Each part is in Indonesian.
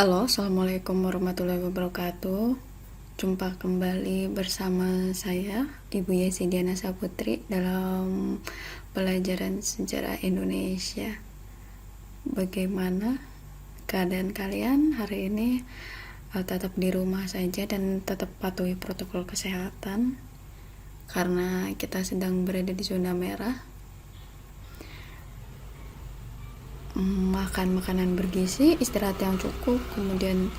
Halo, assalamualaikum warahmatullahi wabarakatuh. Jumpa kembali bersama saya, Ibu Yesi Diana Saputri, dalam pelajaran sejarah Indonesia. Bagaimana keadaan kalian hari ini? Tetap di rumah saja dan tetap patuhi protokol kesehatan, karena kita sedang berada di zona merah. Makan makanan bergizi, istirahat yang cukup, kemudian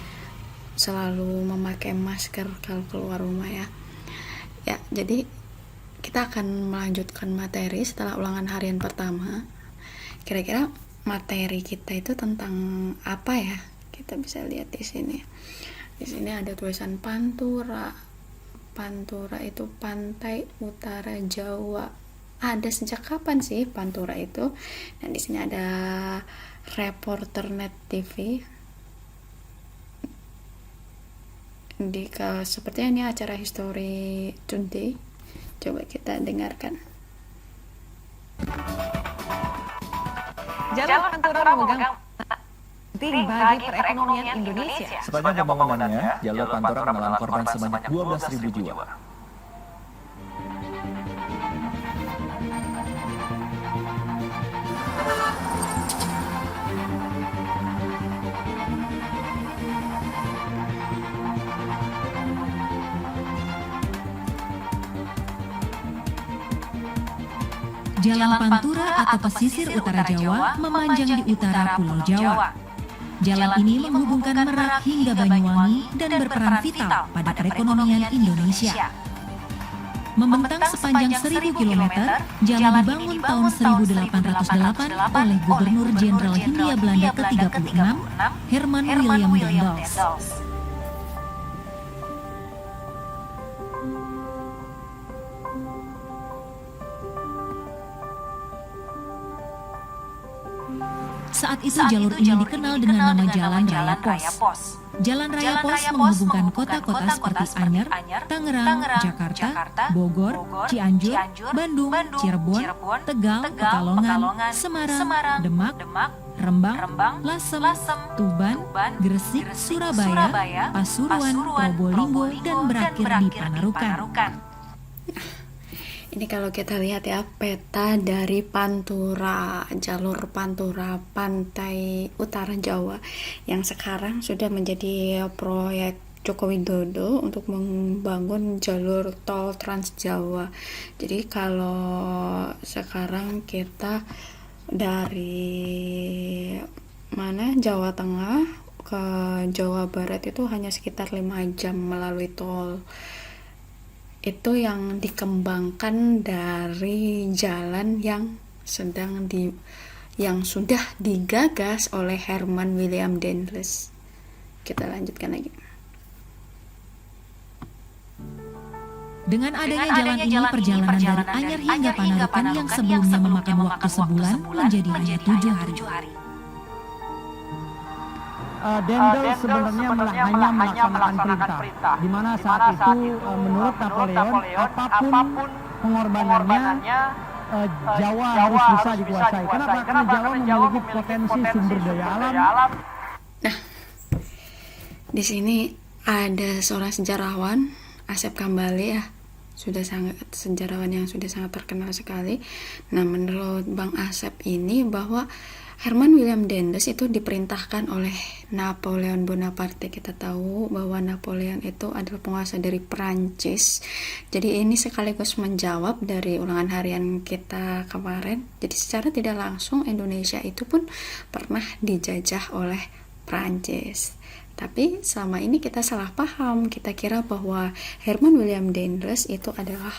selalu memakai masker kalau keluar rumah ya. Jadi kita akan melanjutkan materi setelah ulangan harian pertama. Kira-kira materi kita itu tentang apa ya? Kita bisa lihat di sini. Di sini ada tulisan Pantura. Pantura itu pantai utara Jawa. Ada sejak kapan sih Pantura itu? Dan di sini ada reporter Net TV. Sepertinya ini acara History Today. Coba kita dengarkan. Jalan Pantura memegang penting bagi perekonomian Indonesia. Sepanjang pembangunannya, jalur Pantura menelan korban sebanyak 12.000 jiwa. Jalan Pantura atau pesisir utara Jawa memanjang di utara Pulau Jawa. Jalan ini menghubungkan Merak hingga Banyuwangi dan berperan vital pada perekonomian Indonesia. Membentang sepanjang 1.000 km, jalan dibangun tahun 1808 oleh Gubernur Jenderal Hindia Belanda ke-36, Herman William Daendels. Saat itu jalur ini dikenal dengan nama Jalan Raya Pos. Jalan Raya Pos menghubungkan kota-kota seperti Anyer, Tangerang, Jakarta, Bogor, Cianjur, Bandung, Cirebon, Tegal, Pekalongan, Semarang, Demak, Rembang, Lasem, Tuban, Gresik, Surabaya, Pasuruan, Probolinggo, dan berakhir di Panarukan. Ini kalau kita lihat ya, peta dari Pantura, jalur Pantura pantai utara Jawa yang sekarang sudah menjadi proyek Joko Widodo untuk membangun jalur tol Trans Jawa. Jadi kalau sekarang kita dari Jawa Tengah ke Jawa Barat itu hanya sekitar 5 jam melalui tol. Itu yang dikembangkan dari jalan yang sudah digagas oleh Herman William Daendels. Kita lanjutkan lagi. Dengan adanya jalan ini, perjalanan dari Anyer hingga Panarukan yang sebelumnya memakan waktu sebulan menjadi hanya 7 hari. Daendels sebenarnya hanya melaksanakan perintah, di mana saat itu menurut Napoleon apapun pengorbanannya Jawa harus bisa dikuasai. Kenapa? Karena Jawa memiliki potensi sumber daya alam. Nah, di sini ada seorang sejarawan, Asep Kambali ya, sejarawan yang sudah sangat terkenal sekali. Nah, menurut Bang Asep ini bahwa Herman William Daendels itu diperintahkan oleh Napoleon Bonaparte. Kita tahu bahwa Napoleon itu adalah penguasa dari Prancis. Jadi ini sekaligus menjawab dari ulangan harian kita kemarin. Jadi secara tidak langsung Indonesia itu pun pernah dijajah oleh Prancis. Tapi selama ini kita salah paham. Kita kira bahwa Herman William Daendels itu adalah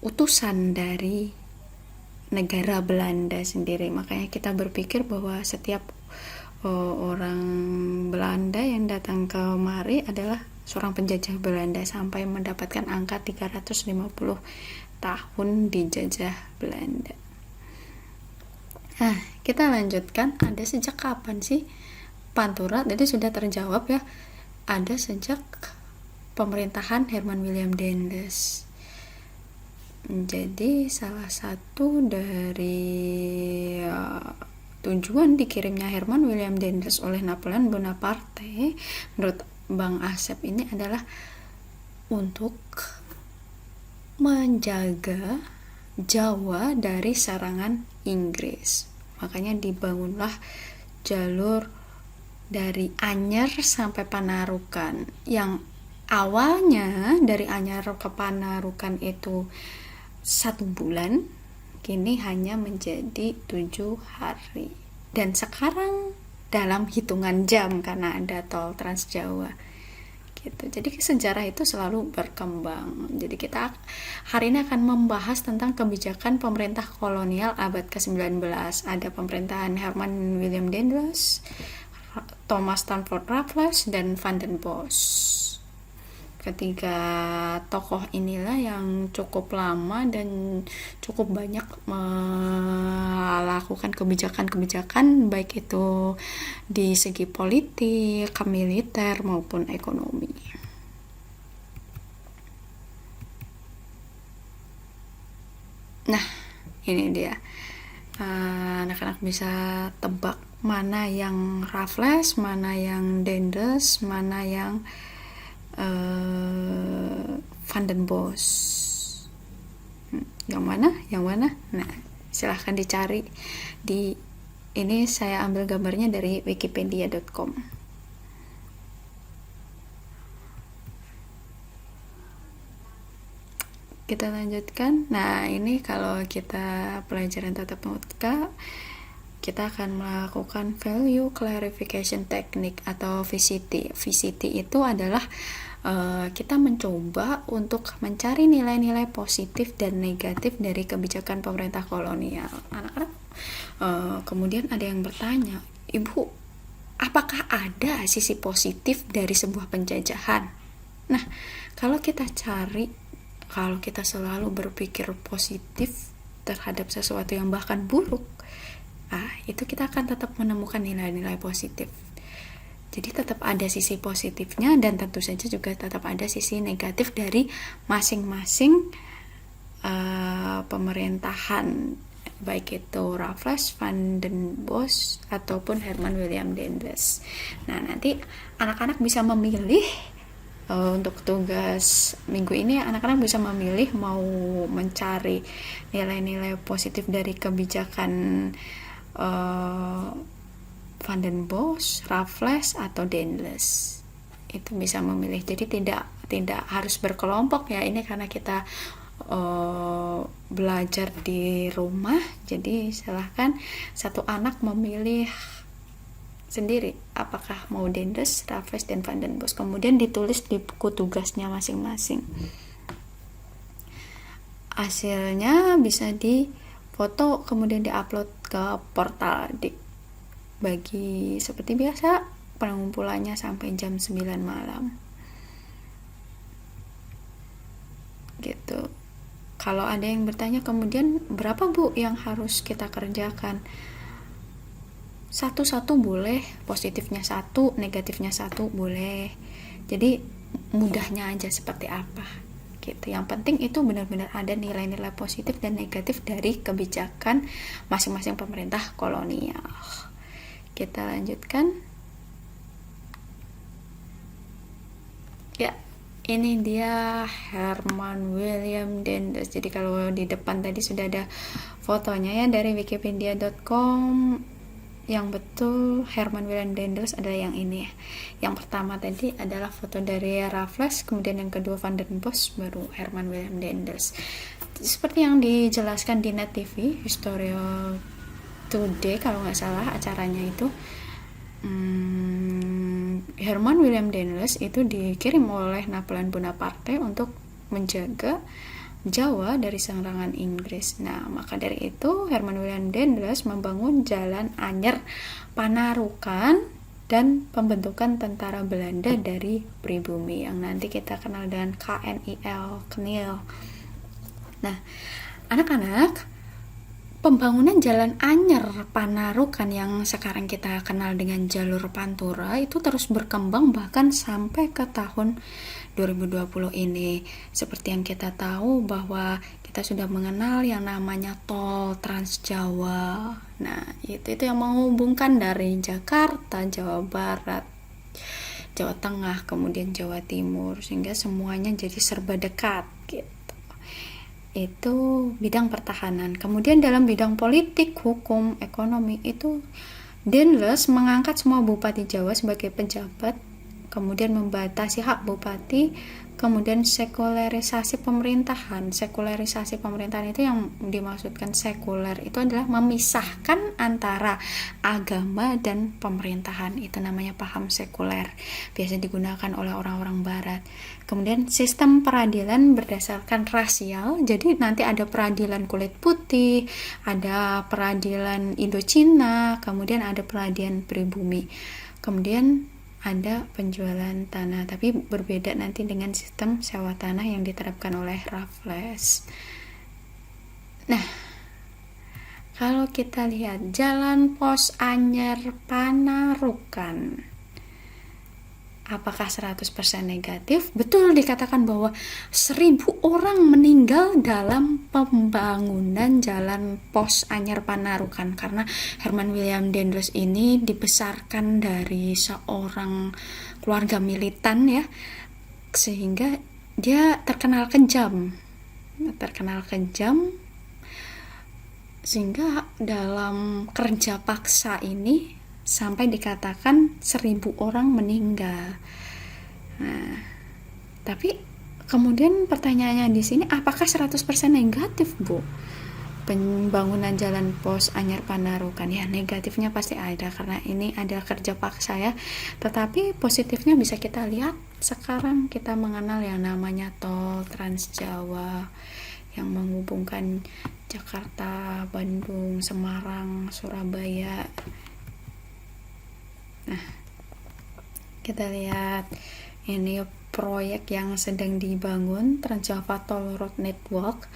utusan dari negara Belanda sendiri. Makanya kita berpikir bahwa setiap orang Belanda yang datang ke mari adalah seorang penjajah Belanda sampai mendapatkan angka 350 tahun dijajah Belanda. Nah, kita lanjutkan. Ada sejak kapan sih Pantura? Jadi sudah terjawab ya. Ada sejak pemerintahan Herman William Daendels. Jadi salah satu dari tujuan dikirimnya Herman William Daendels oleh Napoleon Bonaparte menurut Bang Asep ini adalah untuk menjaga Jawa dari serangan Inggris. Makanya dibangunlah jalur dari Anyer sampai Panarukan, yang awalnya dari Anyer ke Panarukan itu 1 bulan, kini hanya menjadi 7 hari. Dan sekarang dalam hitungan jam karena ada tol Trans Jawa. Gitu. Jadi sejarah itu selalu berkembang. Jadi kita hari ini akan membahas tentang kebijakan pemerintah kolonial abad ke-19. Ada pemerintahan Herman William Daendels, Thomas Stamford Raffles, dan Van den Bosch. Ketiga tokoh inilah yang cukup lama dan cukup banyak melakukan kebijakan-kebijakan baik itu di segi politik, militer maupun ekonomi. Nah, ini dia. Anak-anak bisa tebak mana yang Raffles, mana yang Daendels, mana yang Van den Bosch. Yang mana? Nah, silahkan dicari di ini, saya ambil gambarnya dari wikipedia.com. Kita lanjutkan. Nah, ini kalau kita pelajaran tatap muka, kita akan melakukan value clarification technique atau VCT. VCT itu adalah kita mencoba untuk mencari nilai-nilai positif dan negatif dari kebijakan pemerintah kolonial. Anak-anak kemudian ada yang bertanya, Ibu, apakah ada sisi positif dari sebuah penjajahan? Nah, kalau kita selalu berpikir positif terhadap sesuatu yang bahkan buruk, itu kita akan tetap menemukan nilai-nilai positif. Jadi tetap ada sisi positifnya dan tentu saja juga tetap ada sisi negatif dari masing-masing pemerintahan, baik itu Raffles, Van den Bosch ataupun Herman William Daendels. Nah, nanti anak-anak bisa memilih untuk tugas minggu ini. Anak-anak bisa memilih mau mencari nilai-nilai positif dari kebijakan Van den Bosch, Raffles atau Daendels. Itu bisa memilih. Jadi tidak harus berkelompok ya. Ini karena kita belajar di rumah. Jadi silahkan satu anak memilih sendiri apakah mau Daendels, Raffles, dan Van den Bosch. Kemudian ditulis di buku tugasnya masing-masing. Hasilnya bisa difoto kemudian diupload ke portal bagi seperti biasa pengumpulannya sampai jam 9 malam gitu. Kalau ada yang bertanya kemudian berapa Bu yang harus kita kerjakan, satu-satu boleh, positifnya 1, negatifnya 1 boleh. Jadi mudahnya aja seperti apa gitu. Yang penting itu benar-benar ada nilai-nilai positif dan negatif dari kebijakan masing-masing pemerintah kolonial. Kita lanjutkan. Ya, ini dia Herman William Daendels. Jadi kalau di depan tadi sudah ada fotonya ya dari wikipedia.com. Yang betul Herman William Daendels adalah yang ini. Yang pertama tadi adalah foto dari Raffles, kemudian yang kedua Van den Bosch, baru Herman William Daendels. Seperti yang dijelaskan di Net TV, Historia Today kalau nggak salah acaranya itu, Herman William Daendels itu dikirim oleh Napoleon Bonaparte untuk menjaga Jawa dari serangan Inggris. Nah, maka dari itu Herman William Daendels membangun jalan Anyer Panarukan dan pembentukan tentara Belanda dari pribumi yang nanti kita kenal dengan KNIL, KNIL. Nah, anak-anak, pembangunan Jalan Anyer Panarukan yang sekarang kita kenal dengan jalur Pantura itu terus berkembang bahkan sampai ke tahun 2020 ini. Seperti yang kita tahu bahwa kita sudah mengenal yang namanya tol Trans Jawa. Nah, itu yang menghubungkan dari Jakarta, Jawa Barat, Jawa Tengah, kemudian Jawa Timur, sehingga semuanya jadi serba dekat gitu. Itu bidang pertahanan. Kemudian dalam bidang politik, hukum, ekonomi itu Dendles mengangkat semua bupati Jawa sebagai pejabat, kemudian membatasi hak bupati, kemudian sekularisasi pemerintahan. Sekularisasi pemerintahan itu yang dimaksudkan sekuler itu adalah memisahkan antara agama dan pemerintahan. Itu namanya paham sekuler. Biasa digunakan oleh orang-orang barat. Kemudian sistem peradilan berdasarkan rasial. Jadi nanti ada peradilan kulit putih, ada peradilan Indochina, kemudian ada peradilan pribumi. Kemudian ada penjualan tanah, tapi berbeda nanti dengan sistem sewa tanah yang diterapkan oleh Raffles. Nah, kalau kita lihat Jalan Pos Anyer Panarukan, apakah 100% negatif? Betul dikatakan bahwa 1.000 orang meninggal dalam pembangunan Jalan Pos Anyer Panarukan karena Herman William Dendles ini dibesarkan dari seorang keluarga militan ya, sehingga dia terkenal kejam sehingga dalam kerja paksa ini sampai dikatakan 1.000 orang meninggal. Nah, tapi kemudian pertanyaannya di sini, apakah 100% negatif, Bu? Pembangunan Jalan Pos Anyer Panarukan, ya negatifnya pasti ada karena ini adalah kerja paksa ya. Tetapi positifnya bisa kita lihat sekarang kita mengenal yang namanya tol Trans Jawa yang menghubungkan Jakarta, Bandung, Semarang, Surabaya. Nah, kita lihat ini proyek yang sedang dibangun, Trans Java Toll Road Network,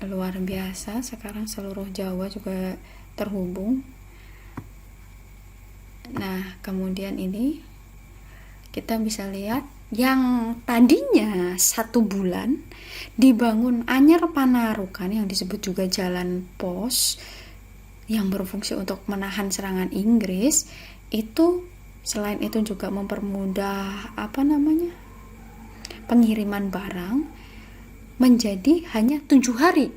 luar biasa. Sekarang seluruh Jawa juga terhubung. Nah, kemudian ini kita bisa lihat yang tadinya 1 bulan dibangun Anyer Panarukan yang disebut juga Jalan Pos yang berfungsi untuk menahan serangan Inggris, itu selain itu juga mempermudah pengiriman barang, menjadi hanya 7 hari.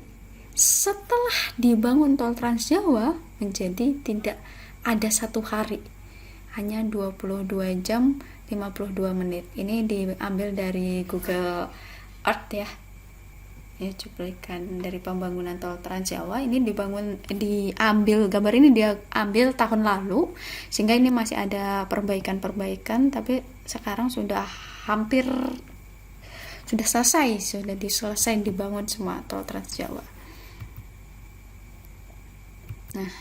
Setelah dibangun tol Trans Jawa menjadi tidak ada 1 hari, hanya 22 jam 52 menit. Ini diambil dari Google Earth ya. Ini cuplikan dari pembangunan tol Trans Jawa. Ini diambil gambar ini dia ambil tahun lalu, sehingga ini masih ada perbaikan, tapi sekarang sudah hampir sudah diselesai dibangun semua tol Trans Jawa. Nah,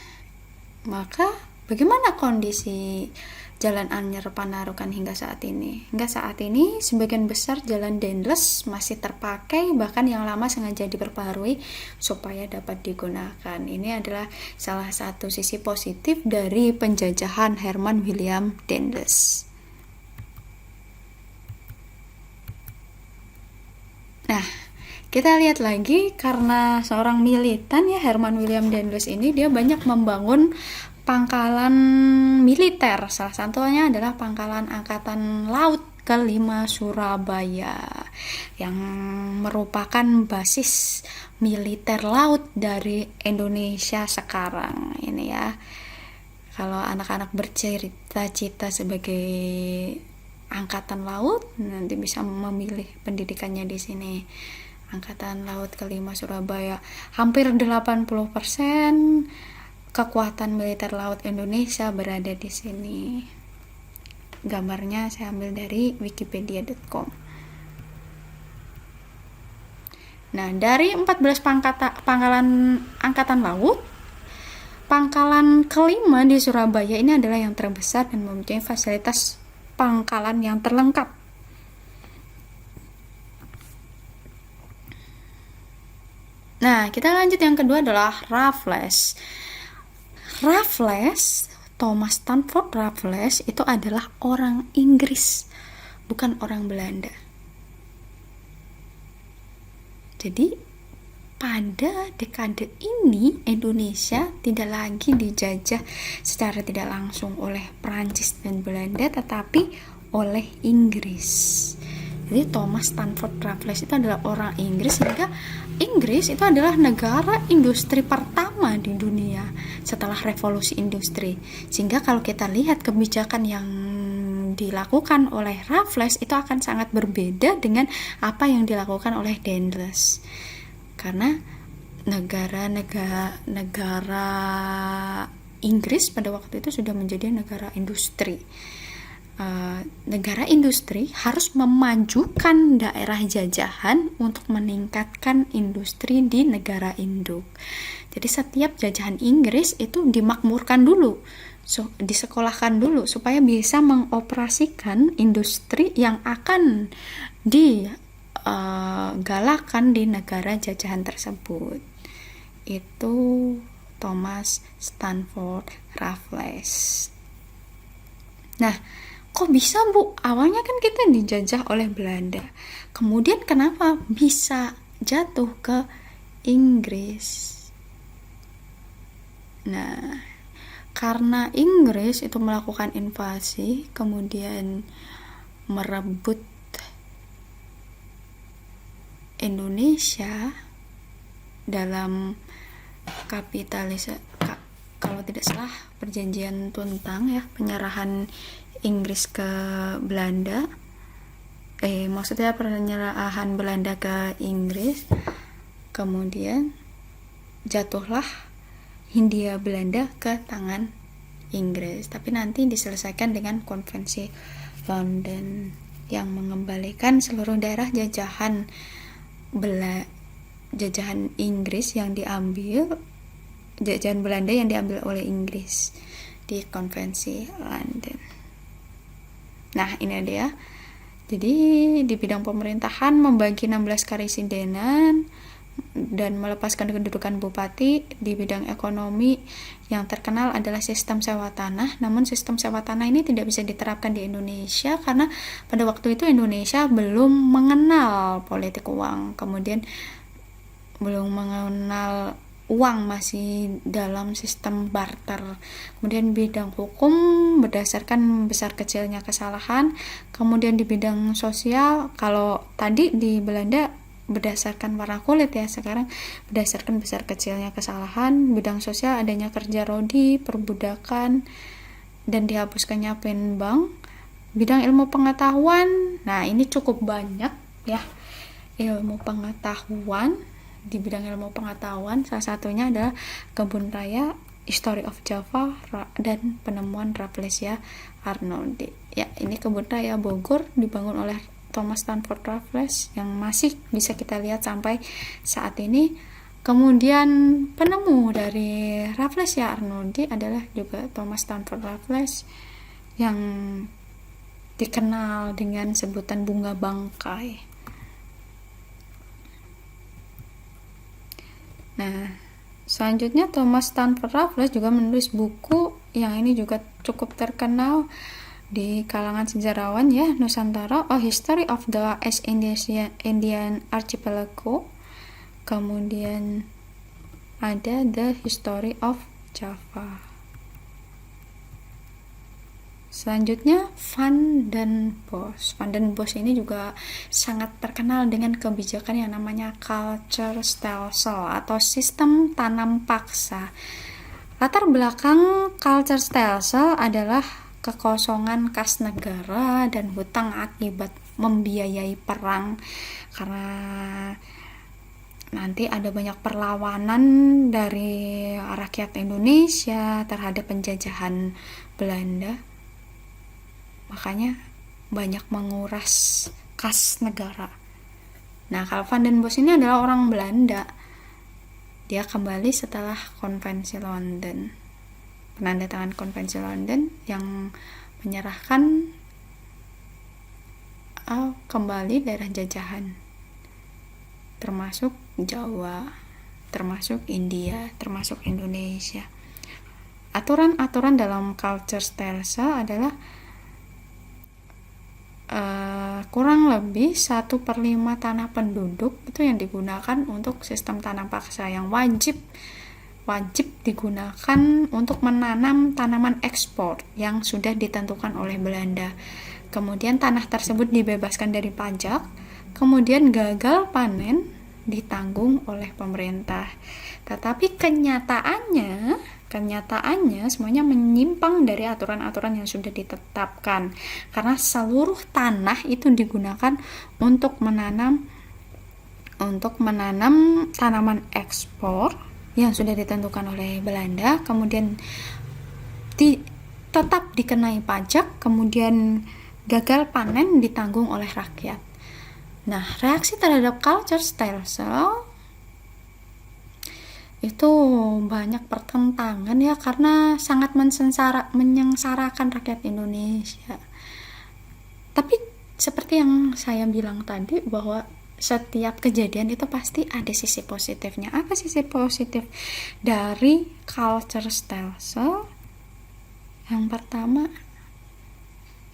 maka bagaimana kondisi Jalan Anyer Panarukan hingga saat ini? Hingga saat ini sebagian besar jalan Dendles masih terpakai, bahkan yang lama sengaja diperbaharui supaya dapat digunakan. Ini adalah salah satu sisi positif dari penjajahan Herman William Dendles. Nah, kita lihat lagi karena seorang militan ya, Herman William Dendles ini dia banyak membangun pangkalan militer. Salah satunya adalah pangkalan Angkatan Laut ke-5 Surabaya yang merupakan basis militer laut dari Indonesia sekarang ini ya. Kalau anak-anak bercita-cita sebagai angkatan laut, nanti bisa memilih pendidikannya di sini. Angkatan Laut ke-5 Surabaya, hampir 80% kekuatan militer laut Indonesia berada di sini. Gambarnya saya ambil dari wikipedia.com. Nah, dari 14 pangkalan angkatan laut, pangkalan ke-5 di Surabaya ini adalah yang terbesar dan mempunyai fasilitas pangkalan yang terlengkap. Nah, kita lanjut, yang kedua adalah Raffles. Raffles, Thomas Stamford Raffles itu adalah orang Inggris, bukan orang Belanda. Jadi pada dekade ini Indonesia tidak lagi dijajah secara tidak langsung oleh Prancis dan Belanda, tetapi oleh Inggris. Jadi Thomas Stamford Raffles itu adalah orang Inggris, sehingga Inggris itu adalah negara industri pertama di dunia setelah revolusi industri. Sehingga kalau kita lihat kebijakan yang dilakukan oleh Raffles itu akan sangat berbeda dengan apa yang dilakukan oleh Daendels. Karena negara Inggris pada waktu itu sudah menjadi negara industri. Negara industri harus memajukan daerah jajahan untuk meningkatkan industri di negara induk. Jadi setiap jajahan Inggris itu dimakmurkan dulu, disekolahkan dulu supaya bisa mengoperasikan industri yang akan digalakan di negara jajahan tersebut. Itu Thomas Stamford Raffles. Nah, kok bisa, Bu? Awalnya kan kita dijajah oleh Belanda. Kemudian kenapa bisa jatuh ke Inggris? Nah, karena Inggris itu melakukan invasi, kemudian merebut Indonesia dalam kalau tidak salah perjanjian Tuntang ya, penyerahan Inggris ke Belanda, maksudnya penyerahan Belanda ke Inggris, kemudian jatuhlah Hindia Belanda ke tangan Inggris, tapi nanti diselesaikan dengan konvensi London yang mengembalikan seluruh daerah jajahan Inggris yang diambil, jajahan Belanda yang diambil oleh Inggris di konvensi London. Nah, ini dia. Jadi di bidang pemerintahan membagi 16 karisidenan dan melepaskan kedudukan bupati. Di bidang ekonomi yang terkenal adalah sistem sewa tanah. Namun sistem sewa tanah ini tidak bisa diterapkan di Indonesia karena pada waktu itu Indonesia belum mengenal politik uang, kemudian belum mengenal uang, masih dalam sistem barter. Kemudian bidang hukum berdasarkan besar kecilnya kesalahan. Kemudian di bidang sosial, kalau tadi di Belanda berdasarkan warna kulit ya, sekarang berdasarkan besar kecilnya kesalahan. Bidang sosial adanya kerja rodi, perbudakan, dan dihapuskannya penbang. Bidang ilmu pengetahuan, nah ini cukup banyak ya, ilmu pengetahuan. Di bidang ilmu pengetahuan salah satunya adalah kebun raya, History of Java, dan penemuan Rafflesia Arnoldi. Ya, ini kebun raya Bogor dibangun oleh Thomas Stamford Raffles yang masih bisa kita lihat sampai saat ini. Kemudian penemu dari Rafflesia Arnoldi adalah juga Thomas Stamford Raffles yang dikenal dengan sebutan bunga bangkai. Nah, selanjutnya Thomas Stamford Raffles juga menulis buku yang ini juga cukup terkenal di kalangan sejarawan ya, Nusantara, A History of the East Indian Archipelago. Kemudian ada The History of Java. Selanjutnya Van den Bosch. Van den Bosch ini juga sangat terkenal dengan kebijakan yang namanya Cultuurstelsel atau sistem tanam paksa. Latar belakang Cultuurstelsel adalah kekosongan kas negara dan hutang akibat membiayai perang, karena nanti ada banyak perlawanan dari rakyat Indonesia terhadap penjajahan Belanda. Makanya banyak menguras kas negara. Nah, kalau Van den Bosch ini adalah orang Belanda. Dia kembali setelah konvensi London. Penandatangan konvensi London yang menyerahkan kembali daerah jajahan, termasuk Jawa. termasuk India, termasuk Indonesia. Aturan-aturan dalam culture stelsel adalah kurang lebih 1/5 tanah penduduk itu yang digunakan untuk sistem tanam paksa yang wajib digunakan untuk menanam tanaman ekspor yang sudah ditentukan oleh Belanda. Kemudian tanah tersebut dibebaskan dari pajak, kemudian gagal panen ditanggung oleh pemerintah. Tetapi kenyataannya semuanya menyimpang dari aturan-aturan yang sudah ditetapkan, karena seluruh tanah itu digunakan untuk menanam tanaman ekspor yang sudah ditentukan oleh Belanda, kemudian tetap dikenai pajak, kemudian gagal panen ditanggung oleh rakyat. Nah, reaksi terhadap culture stelsel itu banyak pertentangan ya, karena sangat menyengsarakan rakyat Indonesia. Tapi seperti yang saya bilang tadi, bahwa setiap kejadian itu pasti ada sisi positifnya. Apa sisi positif dari culture stelsel? Yang pertama,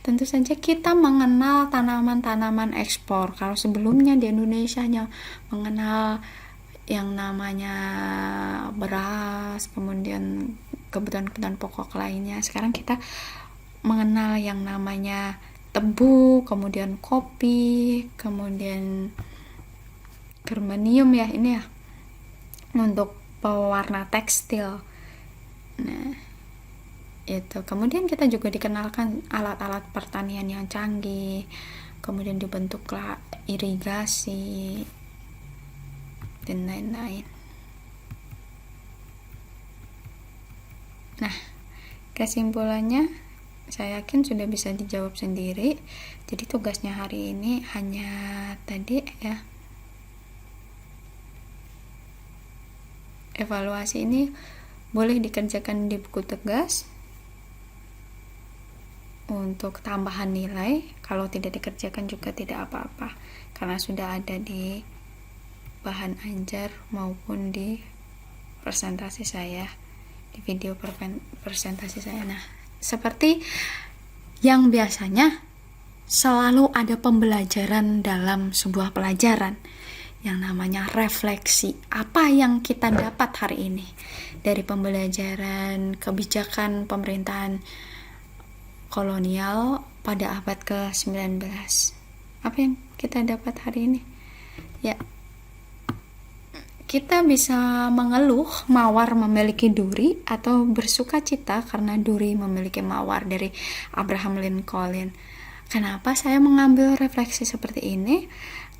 tentu saja kita mengenal tanaman-tanaman ekspor. Kalau sebelumnya di Indonesia hanya mengenal yang namanya beras, kemudian kebutuhan-kebutuhan pokok lainnya, sekarang kita mengenal yang namanya tebu, kemudian kopi, kemudian germanium ya, ini ya untuk pewarna tekstil. Nah, itu kemudian kita juga dikenalkan alat-alat pertanian yang canggih, kemudian dibentuklah irigasi dan lain-lain. Nah, kesimpulannya saya yakin sudah bisa dijawab sendiri. Jadi tugasnya hari ini hanya tadi ya, evaluasi ini boleh dikerjakan di buku tugas untuk tambahan nilai. Kalau tidak dikerjakan juga tidak apa-apa, karena sudah ada di bahan ajar maupun di presentasi saya, di video presentasi saya. Nah, seperti yang biasanya selalu ada pembelajaran dalam sebuah pelajaran yang namanya refleksi. Apa yang kita dapat hari ini dari pembelajaran kebijakan pemerintahan kolonial pada abad ke-19? Apa yang kita dapat hari ini? Ya, kita bisa mengeluh mawar memiliki duri, atau bersuka cita karena duri memiliki mawar, dari Abraham Lincoln. Kenapa saya mengambil refleksi seperti ini?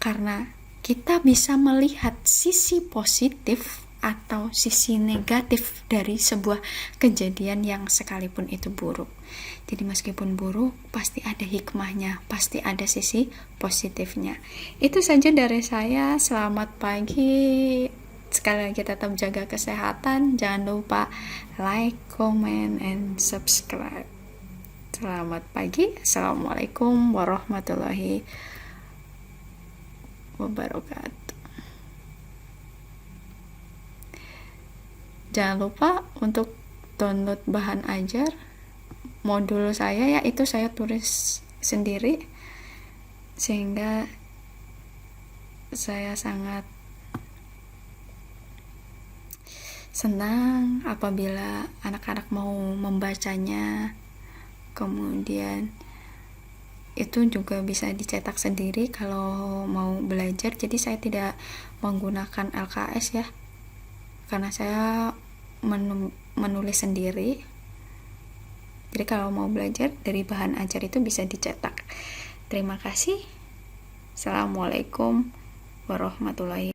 Karena kita bisa melihat sisi positif atau sisi negatif dari sebuah kejadian yang sekalipun itu buruk. Jadi meskipun buruk, pasti ada hikmahnya, pasti ada sisi positifnya. Itu saja dari saya. Selamat pagi. Sekali lagi tetap jaga kesehatan. Jangan lupa like, comment, and subscribe. Selamat pagi. Assalamualaikum warahmatullahi wabarakatuh. Jangan lupa untuk download bahan ajar modul saya, yaitu saya tulis sendiri, sehingga saya sangat senang apabila anak-anak mau membacanya. Kemudian itu juga bisa dicetak sendiri kalau mau belajar. Jadi saya tidak menggunakan LKS ya, karena saya menulis sendiri. Jadi kalau mau belajar dari bahan ajar itu bisa dicetak. Terima kasih. Assalamualaikum warahmatullahi